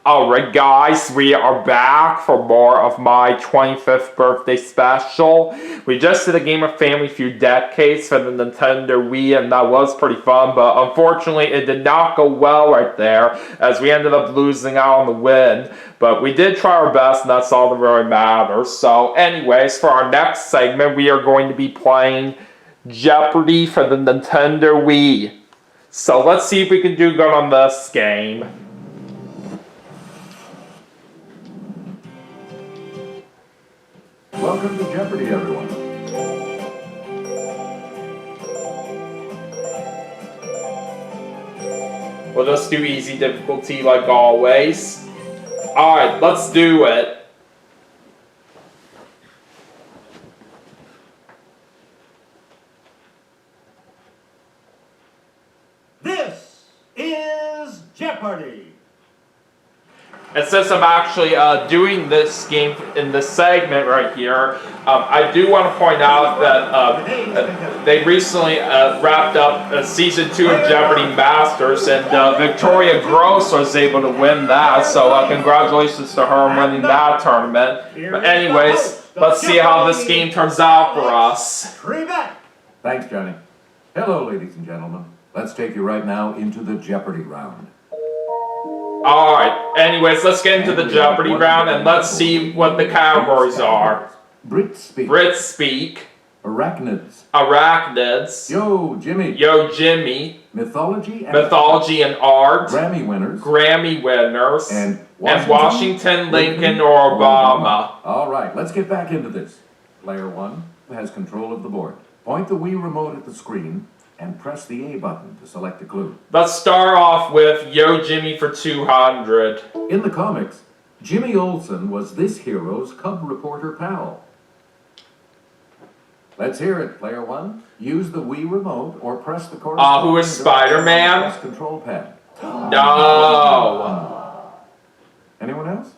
Alright guys, we are back for more of my 25th birthday special. We just did a game of Family Feud Decades for the Nintendo Wii and that was pretty fun, but unfortunately it did not go well right there as we ended up losing out on the win. But we did try our best and that's all that really matters. So anyways, for our next segment we are going to be playing Jeopardy for the Nintendo Wii. So let's see if we can do good on this game. Welcome to Jeopardy, everyone. We'll just do easy difficulty like always. Alright, let's do it. This is Jeopardy! And since I'm actually doing this game in this segment right here, I do want to point out that they recently wrapped up Season 2 of Jeopardy Masters, and Victoria Gross was able to win that, so congratulations to her on winning that tournament. But anyways, let's see how this game turns out for us. Thanks, Johnny. Hello, ladies and gentlemen. Let's take you right now into the Jeopardy round. Alright, anyways, let's get into the Jeopardy round and let's see what the categories are. Brits speak. Brits speak. Arachnids. Arachnids. Yo, Jimmy. Yo, Jimmy. Mythology and art. Grammy winners. Grammy winners. And Washington, Lincoln, or Obama. All right, let's get back into this. Player 1 has control of the board. Point the Wii remote at the screen and press the A button to select a clue. Let's start off with Yo Jimmy for 200. In the comics, Jimmy Olsen was this hero's cub reporter pal. Let's hear it, player 1. Use the Wii remote or press the corresponding... who is Spider-Man? Press control pad. No! Anyone else?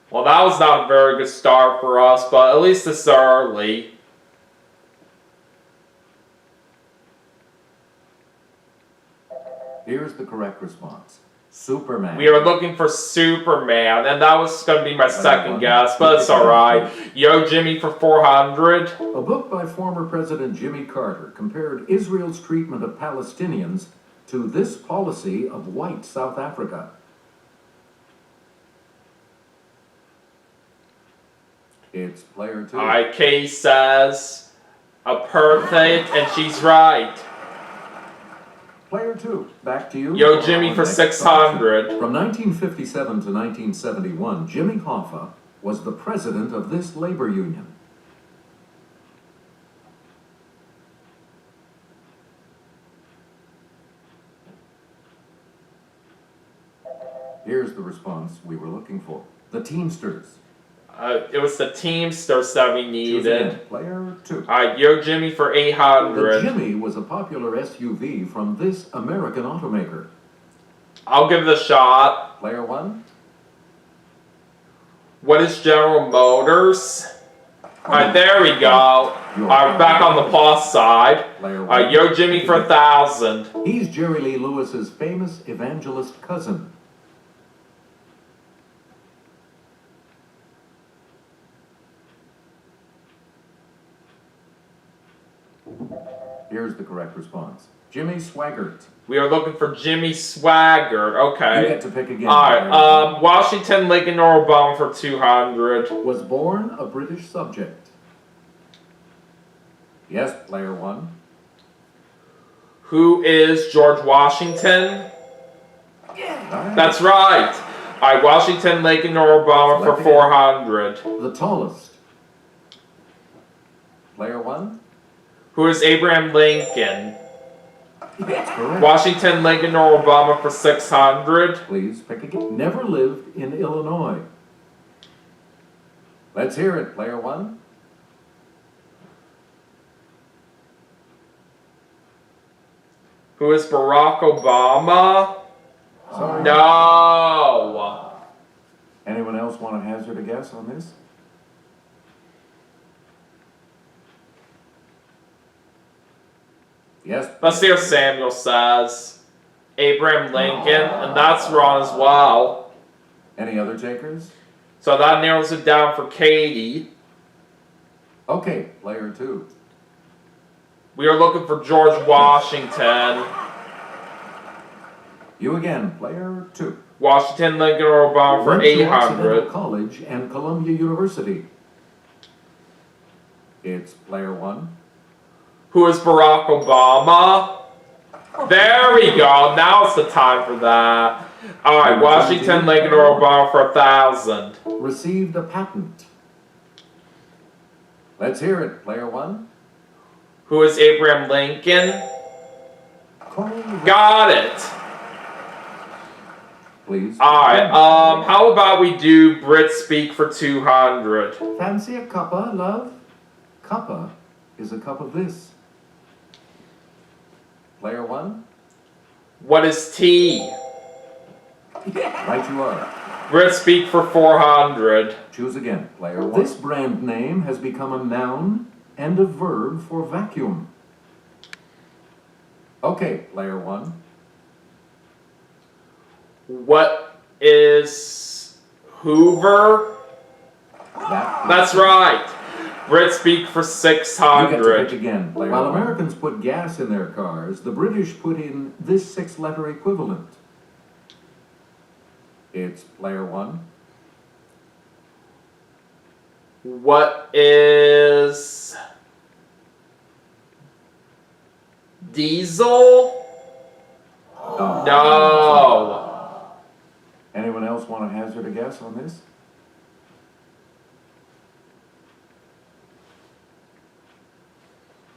Well, that was not a very good start for us, but at least it's early. Here's the correct response. Superman. We are looking for Superman, and that was going to be my second guess, but it's alright. Yo Jimmy for 400. A book by former President Jimmy Carter compared Israel's treatment of Palestinians to this policy of white South Africa. It's player 2. Alright, Kay says apartheid, and she's right. Player 2, back to you. Yo Jimmy for 600. From 1957 to 1971, Jimmy Hoffa was the president of this labor union. Here's the response we were looking for. The Teamsters. It was the Teamsters that we needed. Player 2. Alright, Yo Jimmy for 800. The Jimmy was a popular SUV from this American automaker. I'll give it a shot. Player 1. What is General Motors? Alright, there we go. Alright, back on the plus side. Alright, Yo Jimmy for 1,000. He's Jerry Lee Lewis's famous evangelist cousin. Here's the correct response. Jimmy Swaggart. We are looking for Jimmy Swaggart. Okay. You get to pick again. Alright, Washington, Lincoln, or Obama for 200. Was born a British subject. Yes, player 1. Who is George Washington? Yeah. That's right. Alright, Washington, Lincoln, or Obama for 400. The tallest. Player 1. Who is Abraham Lincoln? That's correct. Washington, Lincoln, or Obama for 600. Please pick again. Never lived in Illinois. Let's hear it, player 1. Who is Barack Obama? Sorry. No. Anyone else want to hazard a guess on this? Yes. Let's see what Samuel says. Abraham Lincoln, and that's wrong as well. Any other takers? So that narrows it down for Katie. Okay, player 2. We are looking for George Washington. You again, player 2. Washington, Lincoln, or Obama for Went to Occidental 800. College and Columbia University. It's player 1. Who is Barack Obama? There we go. Now it's the time for that. Alright, Washington, Lincoln, or Obama for 1,000. Received a patent. Let's hear it, player 1. Who is Abraham Lincoln? Got it. Please. Alright, how about we do Brit Speak for 200? Fancy a cuppa, love? Cuppa is a cup of this. Player 1. What is tea? Right you are. Brit Speak for 400. Choose again, player 1. This brand name has become a noun and a verb for vacuum. Okay, player 1. What is Hoover? That's right. Brit Speak for You get to pick 600. again, player 1. While Americans put gas in their cars, the British put in this 6-letter equivalent. It's player 1. What is Diesel? No. Anyone else want to hazard a guess on this?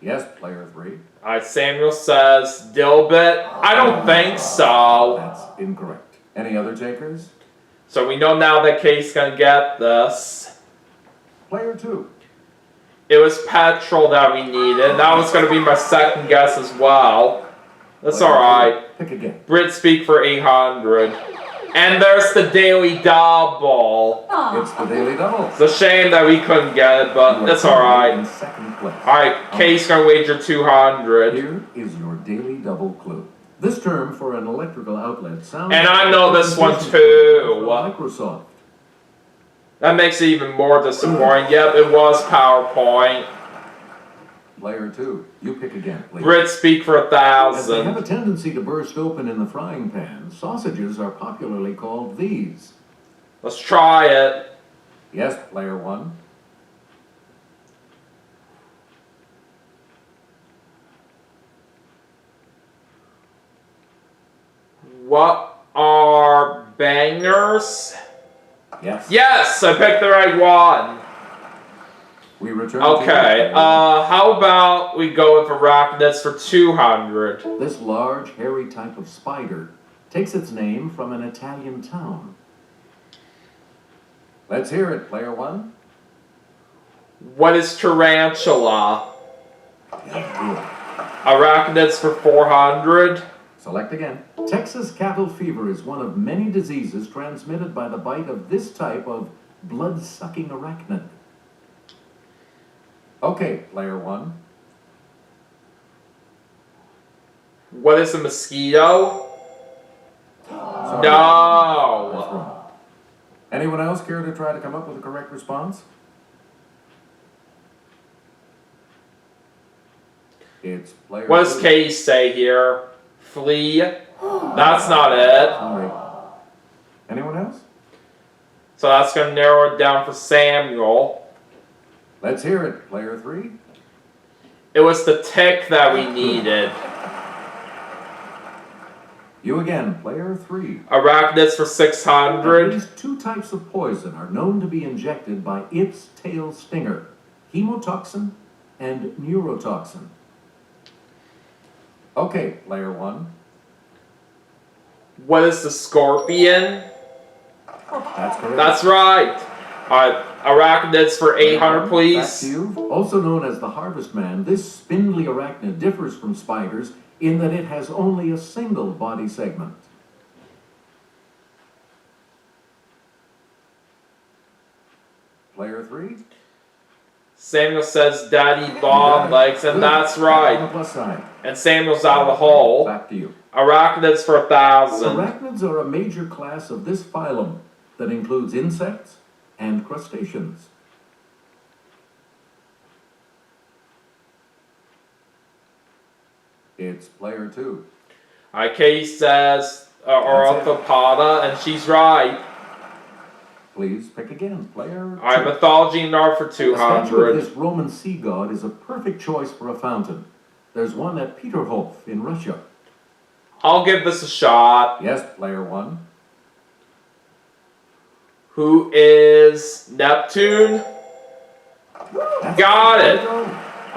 Yes, player 3. Alright, Samuel says Dilbit. I don't think so. That's incorrect. Any other takers? So we know now that Kate's gonna get this. Player 2. It was petrol that we needed. That was gonna be my second guess as well. That's Player alright. 2. Pick again. Brit Speak for 800. And there's the Daily Double. It's the Daily Double. It's a shame that we couldn't get it, but it's In alright. second place. Alright, Kate's gonna wager 200. Here is your Daily Double clue. This term for an electrical outlet sounds... And I know this one too. Microsoft. That makes it even more disappointing. Yep, it was PowerPoint. Player 2. You pick again, please. Brit Speak for As they have 1,000. a tendency to burst open in the frying pan, sausages are popularly called these. Let's try it. Yes, player 1. What are bangers? Yes. Yes, I picked the right one. We return Okay, to how about we go with arachnids for 200? This large, hairy type of spider takes its name from an Italian town. Let's hear it, player 1. What is tarantula? Yeah. Arachnids for 400. Select again. Texas cattle fever is one of many diseases transmitted by the bite of this type of blood-sucking arachnid. Okay, player 1. What is a mosquito? Sorry. That's No. wrong. Anyone else care to try to come up with a correct response? It's player What does 2. Katie say here? Flea? That's not it. Sorry. Anyone else? So that's going to narrow it down for Samuel. Let's hear it, player 3. It was the tick that we needed. You again, player 3. Arachnids for At 600. least 2 types of poison are known to be injected by its tail stinger: hemotoxin and neurotoxin. Okay, player 1. What is the scorpion? That's correct. That's right. Arachnids for 800, Back to please. you. Also known as the harvest man, this spindly arachnid differs from spiders in that it has only a single body segment. Player 3. Samuel says daddy long legs, and that's On the right. plus side. And Samuel's out of the hole. Back to you. Arachnids for 1,000. Arachnids are a major class of this phylum. that includes insects and crustaceans. It's player 2. Katie says arthropoda, and she's right. Please pick again, player 2. Alright, mythology and art for A statue of 200. this Roman sea god is a perfect choice for a fountain. There's one at Peterhof in Russia. I'll give this a shot. Yes, player 1. Who is Neptune? Got it.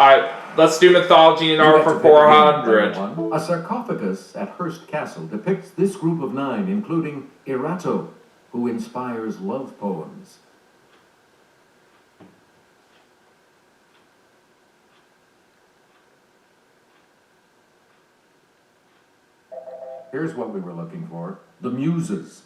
Alright, let's do mythology and art for 400. A sarcophagus at Hearst Castle depicts this group of 9, including Erato, who inspires love poems. Here's what we were looking for. The Muses.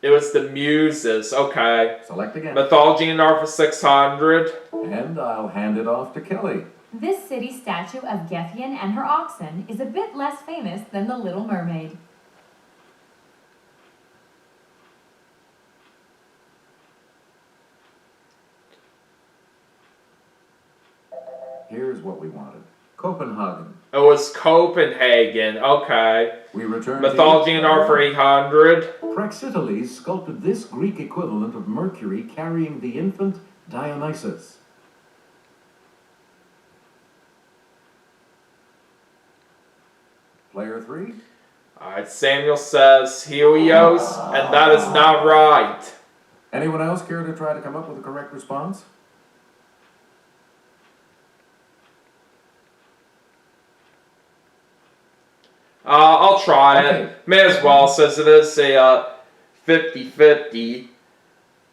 It was the Muses. Okay. Select again. Mythology and art for 600. And I'll hand it off to Kelly. This city statue of Gethian and her oxen is a bit less famous than the Little Mermaid. Here's what we wanted. Copenhagen. It was Copenhagen. Okay. We return Mythology to and art for 800. Praxiteles sculpted this Greek equivalent of Mercury carrying the infant Dionysus. Player 3. Alright, Samuel says Helios, and that is not right. Anyone else care to try to come up with a correct response? I'll try Okay. it. May as well, since it is a 50-50.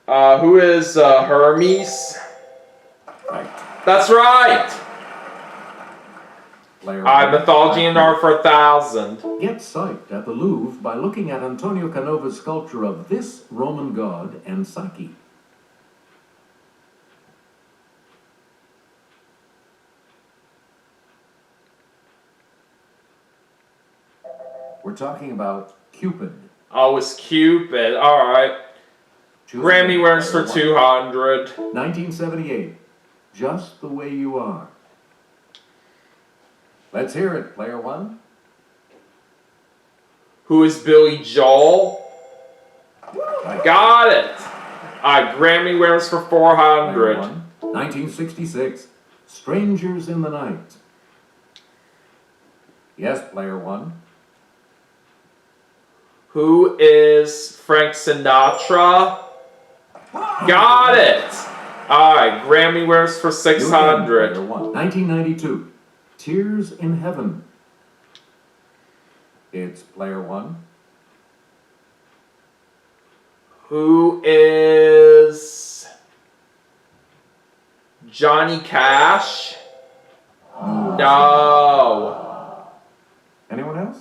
Who is Hermes? Right. That's right! Player Alright, 1. mythology and art for 1,000. Get psyched at the Louvre by looking at Antonio Canova's sculpture of this Roman god and Psyche. We're talking about Cupid. Oh, it's Cupid. Alright. Choose Grammy again, winners for player 1. 200. 1978. Just the Way You Are. Let's hear it, player 1. Who is Billy Joel? Got it! Alright, Grammy winners for Player 400. 1. 1966. Strangers in the Night. Yes, player 1. Who is Frank Sinatra? Got it! Alright, Grammy winners for You again, 600. player 1. 1992. Tears in Heaven. It's player 1. Who is Johnny Cash? No. Anyone else?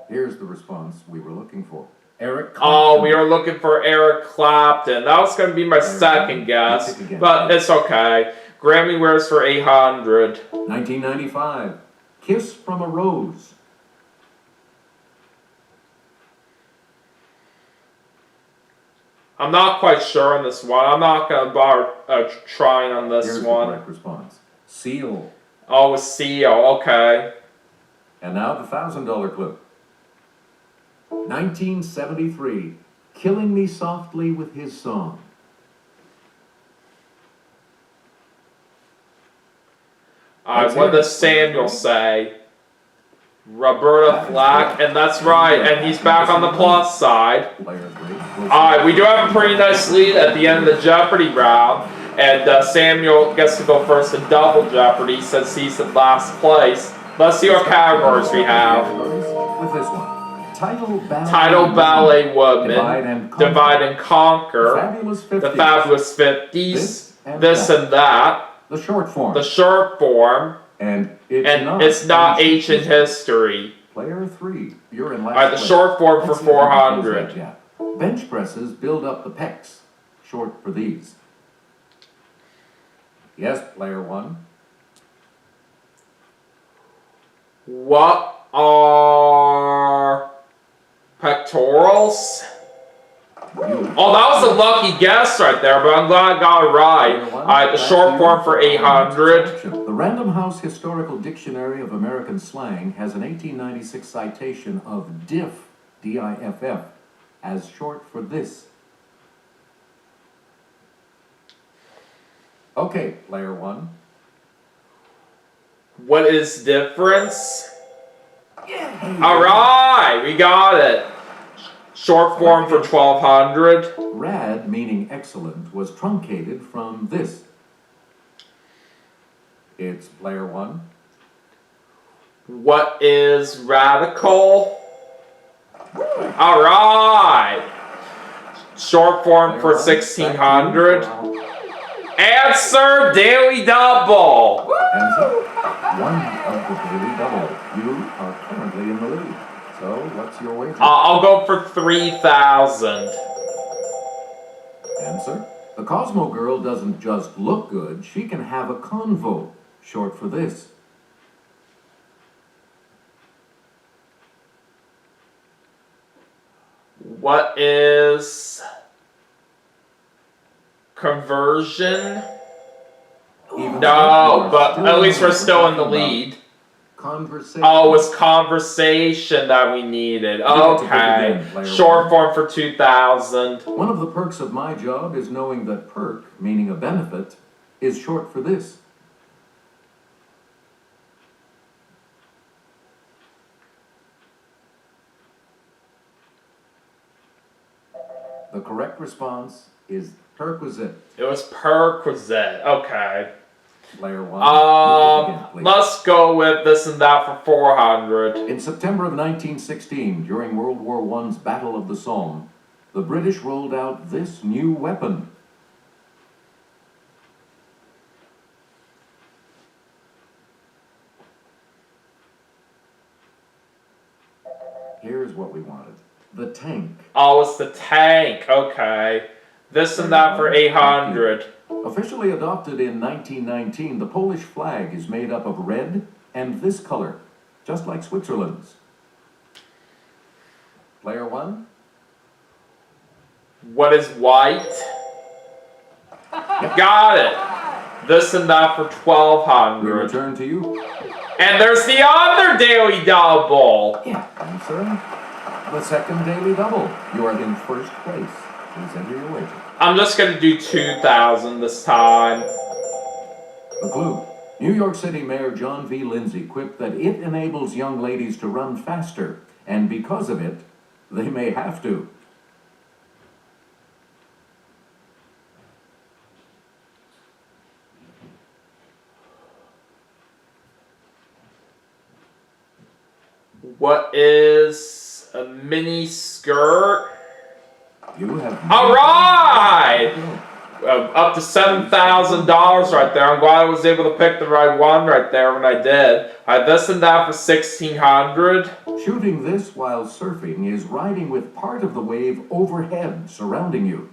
Here's the response we were looking for. Eric Clapton. Oh, we are looking for Eric Clapton. That was going to be my second guess, but it's okay. Grammy winners for 800. 1995. Kiss from a Rose. I'm not quite sure on this one. I'm not going to bother trying on this Here's the one. correct response. Seal. Oh, it's Seal. Okay. And now the $1,000 clue. 1973. Killing Me Softly with His Song. Alright, what does Samuel say? Roberta Flack, and that's right, and he's back on the plus side. Player 3. Alright, we do have a pretty nice lead at the end of the Jeopardy round, and Samuel gets to go first in double Jeopardy since he's in last place. Let's see what categories we have. With this one. Title Ballet Woman, Divide and Conquer, The Fabulous 50s, This and That, The short form. the short form, and it's not ancient history. Player 3. You're in last Alright, the place. short form for Let's see if we can close 400. that gap. Bench presses build up the pecs. Short for these. Yes, player one. What are pectorals? Oh, that was a lucky guess right there, but I'm glad I got it right. Alright, the short form for 800. The Random House Historical Dictionary of American Slang has an 1896 citation of diff, D-I-F-F, as short for this. Okay, player one. What is difference? Alright, we got it. Short form for 1200. Rad, meaning excellent, was truncated from this. It's player one. What is radical? Alright. Short form for 1600. Answer Daily Double. Answer, one of the Daily Double. You are currently in the lead. So, what's your wager? I'll go for 3000. Answer, the Cosmo Girl doesn't just look good, she can have a convo, short for this. What is conversion? Even No, though but you are at least we're still in the talking about lead. Conversation. Oh, it was conversation that we needed. Okay. Short form for 2000. One of the perks of my job is knowing that perk, meaning a benefit, is short for this. The correct response is perquisite. It was perquisite. Okay. Player one. Let's go with this and that for 400. In September of 1916, during World War I's Battle of the Somme, the British rolled out this new weapon. Here's what we wanted. The tank. Oh, it's the tank. Okay. This and that for 800. Officially adopted in 1919, the Polish flag is made up of red and this color, just like Switzerland's. Player one. What is white? Got it. This and that for We 1200. return to you. And there's the other Daily Double. Answer. The second Daily Double. You are in first place. Please enter your wager. I'm just gonna do 2000 this time. The clue. New York City Mayor John V. Lindsay quipped that it enables young ladies to run faster, and because of it, they may have to. What is a mini skirt? You have... Alright! Up to $7,000 right there. I'm glad I was able to pick the right one right there when I did. Alright, this and that for 1600. Shooting this while surfing is riding with part of the wave overhead surrounding you.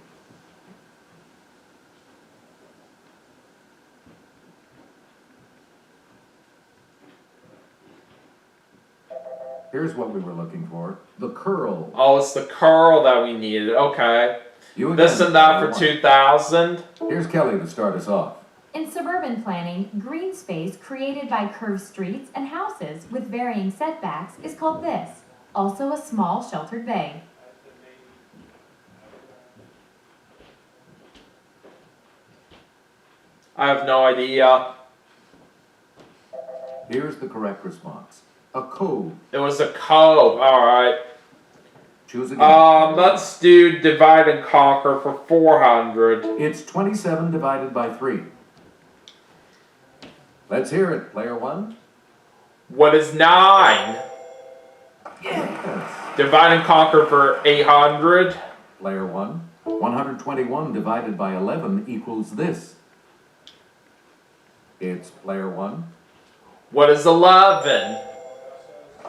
Here's what we were looking for. The curl. Oh, it's the curl that we needed. Okay. You This again, and that for player one. 2000. Here's Kelly to start us off. In suburban planning, green space created by curved streets and houses with varying setbacks is called this, also a small sheltered bay. I have no idea. Here's the correct response. A cove. It was a cove. Alright. Choose again. Let's do divide and conquer for 400. It's 27 divided by 3. Let's hear it, player one. What is 9? Yes. Divide and conquer for 800. Player one. 121 divided by 11 equals this. It's player one. What is 11?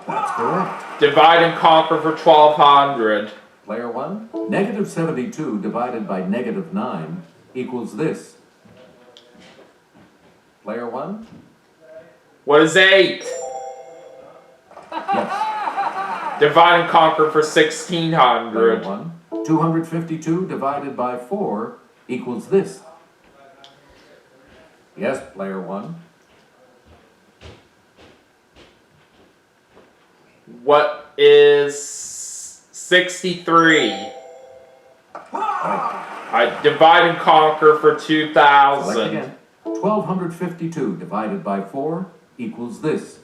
That's correct. Divide and conquer for 1200. Player one. Negative 72 divided by negative 9 equals this. Player 1? What is 8? Yes. Divide and conquer for Player 1600. 1. 252 divided by 4 equals this. Yes, player 1. What is 63? Right. Divide and conquer for Select 2000. again. 1252 divided by 4 equals this.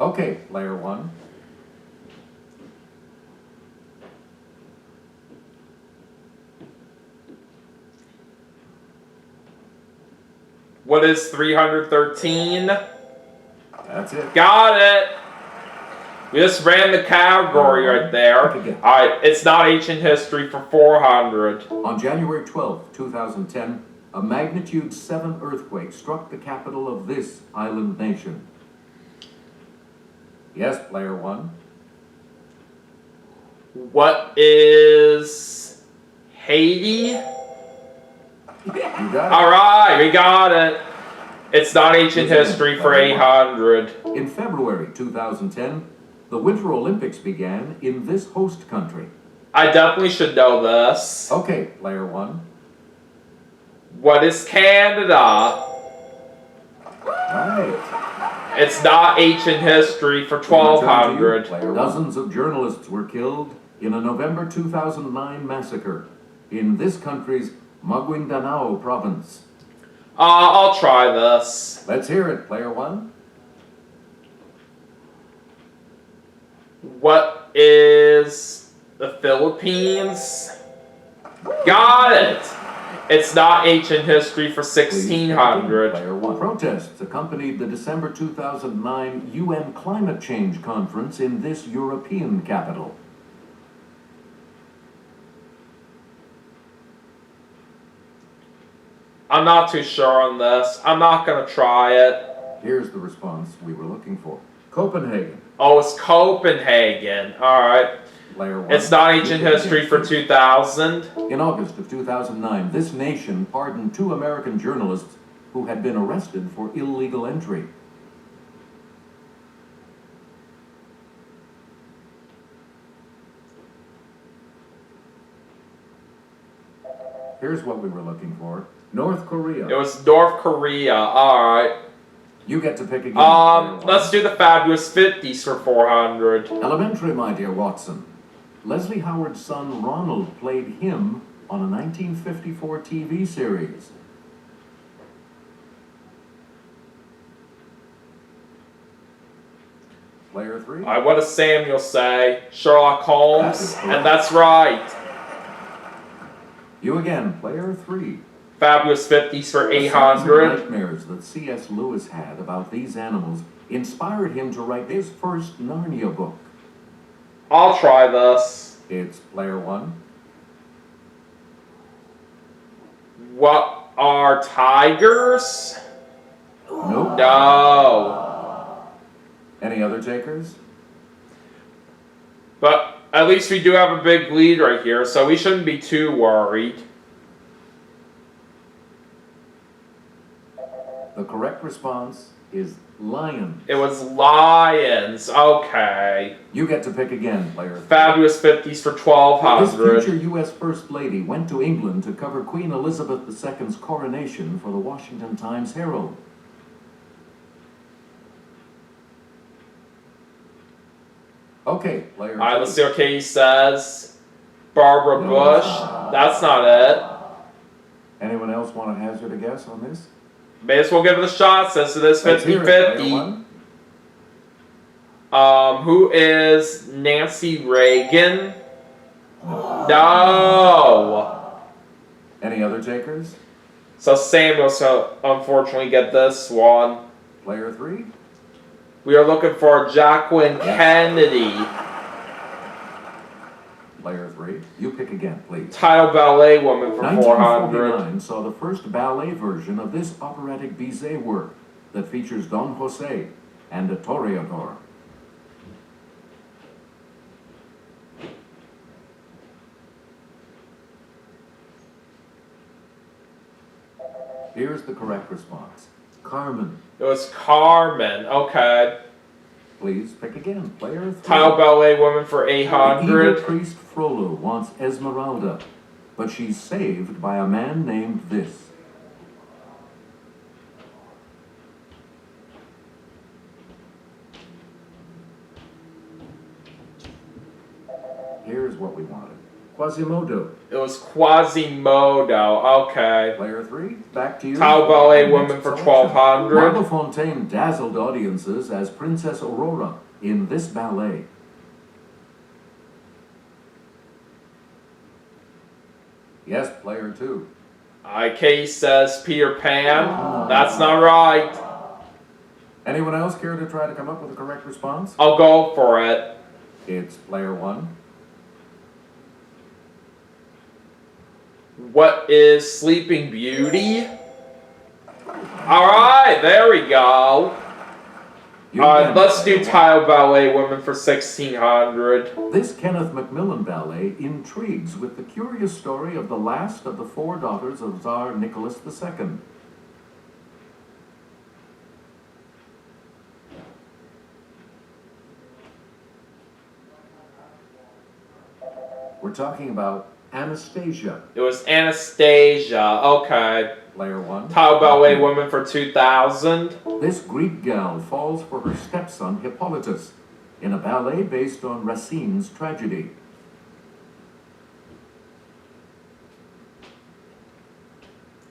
Okay, player 1. What is 313? That's it. Got it. We just ran the category right there. Alright, it's not ancient history for 400. On January 12, 2010, a magnitude 7 earthquake struck the capital of this island nation. Yes, player 1. What is Haiti? You got it. Alright, we got it. It's not ancient history for 800. In February 2010, the Winter Olympics began in this host country. I definitely should know this. Okay, player 1. What is Canada? Right. It's not ancient history for 1200. Dozens of journalists were killed in a November 2009 massacre in this country's Maguindanao province. I'll try this. Let's hear it, player 1. What is the Philippines? Got it! It's not ancient history for 1600. Player 1. Protests accompanied the December 2009 UN Climate Change Conference in this European capital. I'm not too sure on this. I'm not gonna try it. Here's the response we were looking for. Copenhagen. Oh, it's Copenhagen. Alright. Player 1. It's not ancient history for 2000. In August of 2009, this nation pardoned 2 American journalists who had been arrested for illegal entry. Here's what we were looking for. North Korea. It was North Korea. Alright. You get to pick again. Let's do the Fabulous 50s for 400. Elementary, my dear Watson. Leslie Howard's son Ronald played him on a 1954 TV series. Player 3. What does Samuel say? Sherlock Holmes? That is correct. And that's right. You again, player 3. Fabulous 50s for The 800. nightmares that C.S. Lewis had about these animals inspired him to write his first Narnia book. I'll try this. It's player 1. What are tigers? Nope. No. Any other takers? But at least we do have a big lead right here, so we shouldn't be too worried. The correct response is lion. It was lions. Okay. You get to pick again, player 3. Fabulous 50s for This 1200. future U.S. First Lady went to England to cover Queen Elizabeth II's coronation for the Washington Times Herald. Okay, player 2. Alright, let's see what Katie says. Barbara Bush. That's not it. Anyone else want to hazard a guess on this? May as well give it a shot since it is Let's hear it, player 50-50. 1. Who is Nancy Reagan? No. Any other takers? So Samuel, unfortunately get this one. Player 3. We are looking for Jacqueline Kennedy. Player 3. You pick again, please. Title ballet woman for 400. 1949 saw the first ballet version of this operatic Bizet work that features Don Jose and a toreador. Here's the correct response. Carmen. It was Carmen. Okay. Please pick again. Player 3. Tile ballet woman for The evil 800. priest Frollo wants Esmeralda, but she's saved by a man named this. Here's what we wanted. Quasimodo. It was Quasimodo. Okay. Player 3, back to you. Tile ballet Next woman for selection. 1200. Margot Fontaine dazzled audiences as Princess Aurora in this ballet. Yes, player 2. IK says Peter Pan. That's not right. Anyone else care to try to come up with a correct response? I'll go for it. It's player 1. What is Sleeping Beauty? Alright, there we go. Alright, let's do Tile Ballet Woman for 1600. This Kenneth Macmillan ballet intrigues with the curious story of the last of the 4 daughters of Tsar Nicholas II. We're talking about Anastasia. It was Anastasia. Okay. Player 1. Tile Ballet Woman for 2000. This Greek gal falls for her stepson Hippolytus in a ballet based on Racine's tragedy.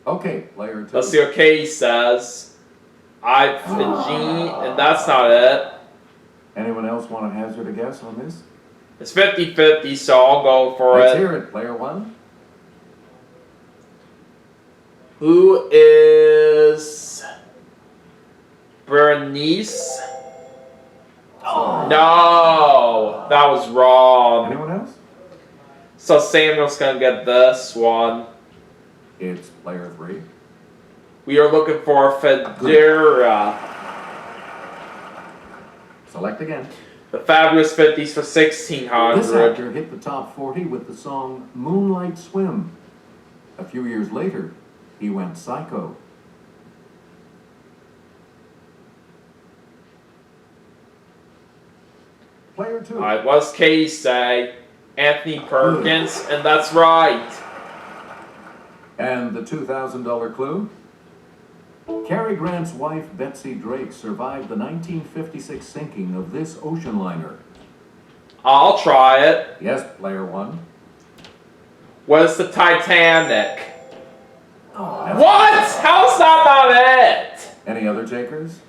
Okay, player 2. Let's see what Katie says. And that's not it. Anyone else want to hazard a guess on this? It's 50-50, so I'll go for Let's it. hear it, player 1. Who is Bernice? No, that was wrong. Anyone else? So Samuel's gonna get this one. It's player 3. We are looking for Federa. Select again. The Fabulous 50s for This 1600. actor hit the top 40 with the song Moonlight Swim. A few years later, he went psycho. Player 2. Alright, what's Katie say? Anthony Perkins, and that's right. And the $2,000 clue? Cary Grant's wife, Betsy Drake, survived the 1956 sinking of this ocean liner. I'll try it. Yes, player 1. What is the Titanic? Oh, What? How's that not it? Any other takers?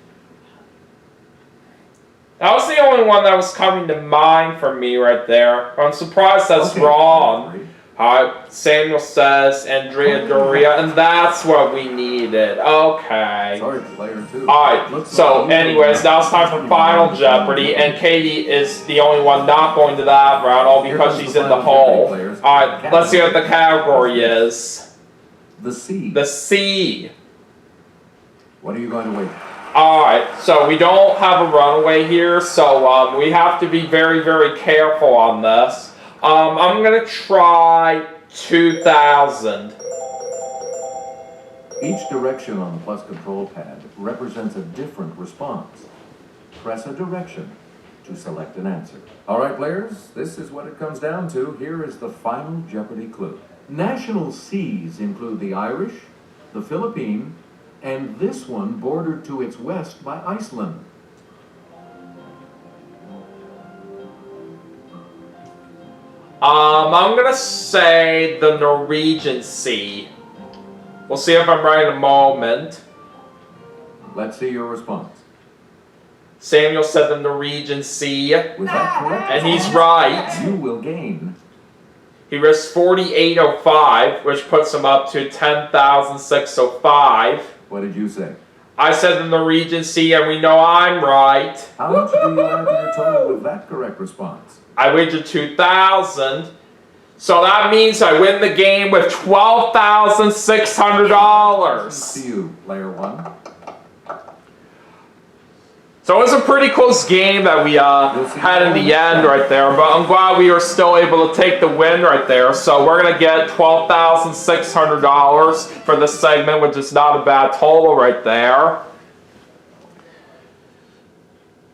That was the only one that was coming to mind for me right there. I'm surprised that's Okay, wrong. player 3. Alright, Samuel says Andrea Doria, and that's what we needed. Okay. Sorry, player 2. Alright, Looks so like anyways, now it's time for Final Jeopardy, and Katie is the only one not going to that round, all because she's in the hole. Alright, let's see what the category is. The sea. The sea. What are you going to wait? Alright, so we don't have a runaway here, so we have to be very, very careful on this. I'm gonna try 2000. Each direction on the plus control pad represents a different response. Press a direction to select an answer. All right, players, this is what it comes down to. Here is the final Jeopardy clue. National seas include the Irish, the Philippine, and this one bordered to its west by Iceland. I'm gonna say the Norwegian Sea. We'll see if I'm right in a moment. Let's see your response. Samuel said the Norwegian Sea, With that correct and he's response, right. you will gain. He risked 4805, which puts him up to 10,605. What did you say? I said the Norwegian Sea, and we know I'm right. How much do you add to your total with that correct response? I wagered 2,000. So that means I win the game with $12,600. See you, player 1. So it was a pretty close game that we had in the end right there, but I'm glad we were still able to take the win right there. So we're going to get $12,600 for this segment, which is not a bad total right there.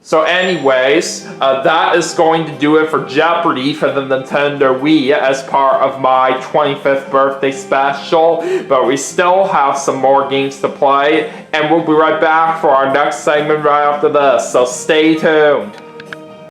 So anyways, that is going to do it for Jeopardy for the Nintendo Wii as part of my 25th birthday special. But we still have some more games to play, and we'll be right back for our next segment right after this, so stay tuned.